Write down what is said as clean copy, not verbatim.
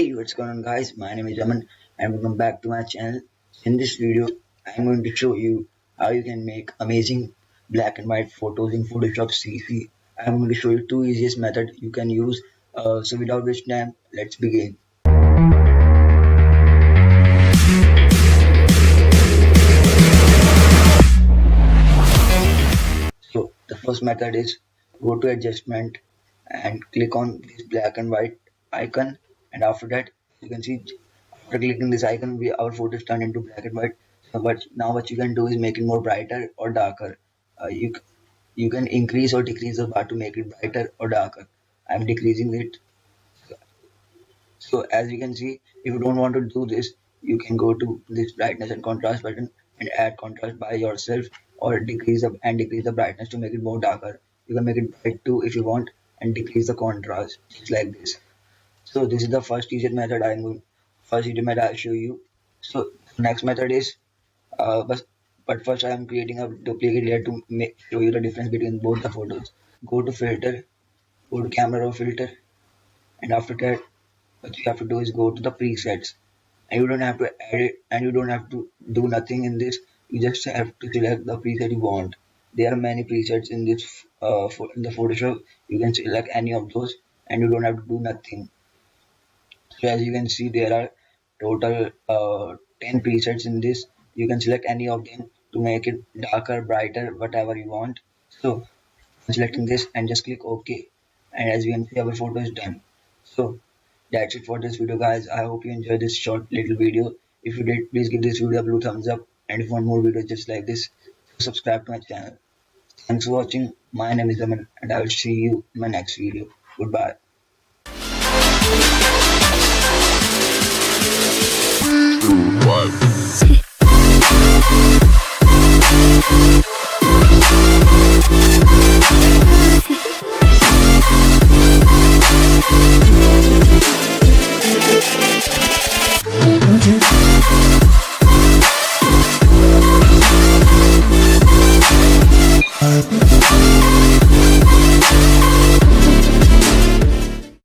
Hey, what's going on, guys? My name is Aman and welcome back to my channel. In this video, I'm going to show you how you can make amazing black and white photos in Photoshop CC. I'm going to show you two easiest methods you can use. So without wasting time, let's begin. So the first method is go to adjustment and click on this black and white icon, and after that you can see after clicking this icon our photo is turned into black and white. So but now what you can do is make it more brighter or darker. You can increase or decrease the bar to make it brighter or darker. I'm decreasing it. So as you can see, if you don't want to do this, you can go to this brightness and contrast button and add contrast by yourself, or decrease the brightness to make it more darker. You can make it bright too if you want, and decrease the contrast just like this. So this is the first easier method I'll show you. So next method is but first I am creating a duplicate layer to show you the difference between both the photos. Go to filter, go to camera raw filter, and after that what you have to do is go to the presets, and you don't have to edit and you don't have to do nothing in this. You just have to select the preset you want. There are many presets in this in the Photoshop. You can select any of those and you don't have to do nothing. So as you can see, there are total 10 presets in this. You can select any of them to make it darker, brighter, whatever you want. So I'm selecting this and just click OK, and as you can see, our photo is done. So that's it for this video, guys. I hope you enjoyed this short little video. If you did, please give this video a blue thumbs up, and if you want more videos just like this, subscribe to my channel. Thanks for watching. My name is Aman and I will see you in my next video. Goodbye.